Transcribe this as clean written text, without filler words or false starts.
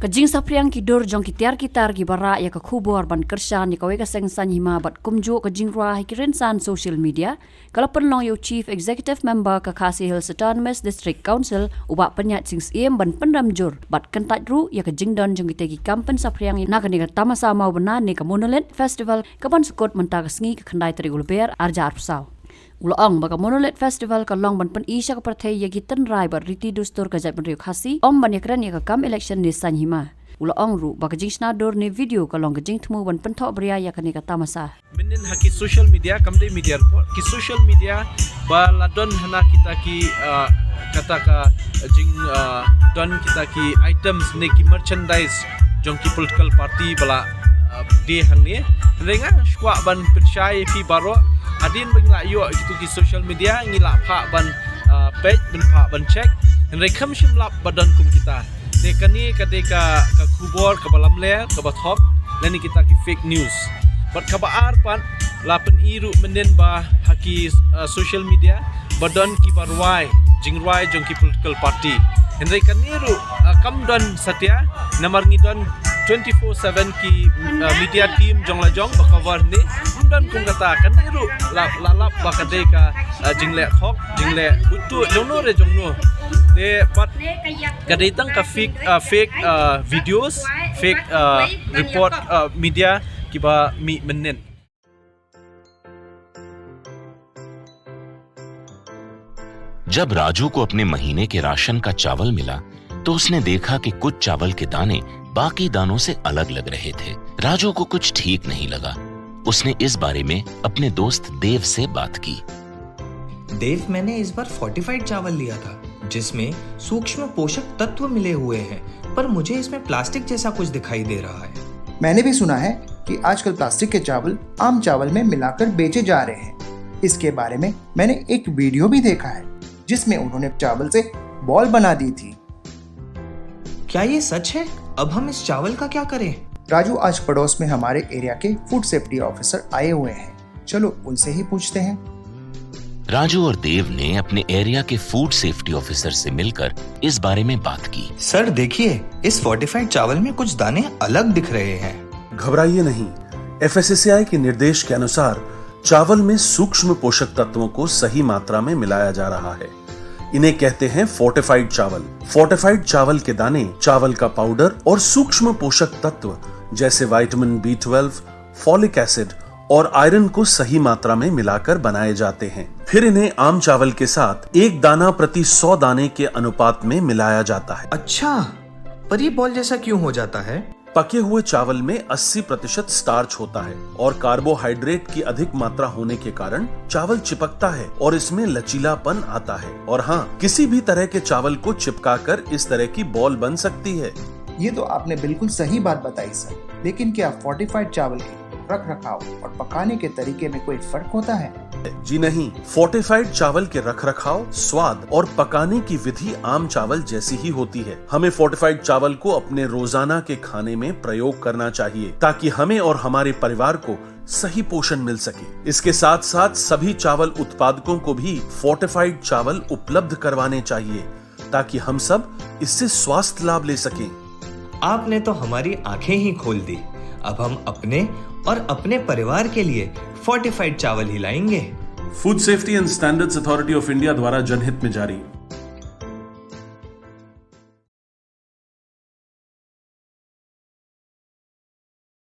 Kajing sapriang kidur jong kitiar kitar gibara ya kakubor ban kersan ni kawe kaseng san hima bat kumju kajing ra hikirin san social media kalapan long yo chief executive member Kakasi Hills Autonomous District Council ubak penyat sings iem ban pendamjur bat kentat ru ya kajing don jong kitegi kampen sapriang na kaniga tamasa mau benar ni Monolith Festival kapan sukut mentagasngi ke kendai teri ulber arja arpsau. Ulang baka Monolith Festival ka long ban pen isya ka partai ya gitan rai bar riti dustur ka jat benriuk khasi om ban yakran ya ka kam election ni san hima. Ulang ru baka jing snador ni video ka long jing temu ban pen thok bria ya ka ni ka tamasa. Minin haki social media kamde media report ki social media baladon hana kita ki kata ka jing don kita ki items ne ki merchandise jong ki political party bala de hang ni renga skwa ban percaya pi baro adin bengla yo gitu ki social media ngila pha ban page ben pha ban check rekam shimlap badan kum kita dekani kadeka ka kubor ka balam le ka bathop lani kita ki fake news bat ka baar pan lapen iru menen ba haki social media badan ki barwai jingrai jong ki political party rekani ru kam don satya namar ngidon 24/7 ki media team jong la jong ba cover ni dan kung kata kan iru lalap ba kadeka jingle khok jingle butu jongno re jongno te but kadetang ka fake videos fake report media ki ba mi menen. जब राजू को अपने महीने के ration का चावल मिला तो उसने देखा कि कुछ चावल के दाने बाकी दानों से अलग लग रहे थे। राजू को कुछ ठीक नहीं लगा। उसने इस बारे में अपने दोस्त देव से बात की। देव, मैंने इस बार फोर्टिफाइड चावल लिया था जिसमें सूक्ष्म पोषक तत्व मिले हुए हैं, पर मुझे इसमें प्लास्टिक जैसा कुछ दिखाई दे रहा है। मैंने भी सुना है कि आजकल प्लास्टिक के चावल आम चावल में मिलाकर बेचे जा रहे हैं। इसके बारे में मैंने एक वीडियो भी देखा है जिसमें उन्होंने चावल से बॉल बना दी थी। क्या ये सच है? अब हम इस चावल का क्या करें? राजू, आज पड़ोस में हमारे एरिया के फूड सेफ्टी ऑफिसर आए हुए हैं, चलो उनसे ही पूछते हैं। राजू और देव ने अपने एरिया के फूड सेफ्टी ऑफिसर से मिलकर इस बारे में बात की। सर देखिए, इस फोर्टिफाइड चावल में कुछ दाने अलग दिख रहे हैं। घबराइए नहीं, FSSAI के निर्देश के अनुसार चावल में सूक्ष्म पोषक तत्वों को सही मात्रा में मिलाया जा रहा है। इन्हें कहते हैं फोर्टिफाइड चावल। फोर्टिफाइड चावल के दाने चावल का पाउडर और सूक्ष्म पोषक तत्व जैसे विटामिन B12, फॉलिक एसिड और आयरन को सही मात्रा में मिलाकर बनाए जाते हैं। फिर इन्हें आम चावल के साथ 1 दाना प्रति 100 दाने के अनुपात में मिलाया जाता है। अच्छा, पर ये बॉल जैसा क्यों हो जाता है? पके हुए चावल में 80% स्टार्च होता है और कार्बोहाइड्रेट की अधिक मात्रा होने के कारण चावल चिपकता है और इसमें लचीलापन आता है। और हाँ, किसी भी तरह के चावल को चिपकाकर इस तरह की बॉल बन सकती है। ये तो आपने बिल्कुल सही बात बताई सर, लेकिन क्या फोर्टिफाइड चावल के रख रखाव और पकाने के तरीके में कोई फर्क होता है? जी नहीं, फोर्टिफाइड चावल के रख रखाव, स्वाद और पकाने की विधि आम चावल जैसी ही होती है। हमें फोर्टिफाइड चावल को अपने रोजाना के खाने में प्रयोग करना चाहिए ताकि हमें और हमारे परिवार को सही पोषण मिल सके। इसके साथ साथ सभी चावल उत्पादकों को भी फोर्टिफाइड चावल उपलब्ध करवाने चाहिए ताकि हम सब इससे स्वास्थ्य लाभ ले सकें। आपने तो हमारी आंखें ही खोल दी। अब हम अपने और अपने परिवार के लिए फोर्टिफाइड चावल ही लाएंगे। Food safety and standards authority of India द्वारा जनहित में जारी।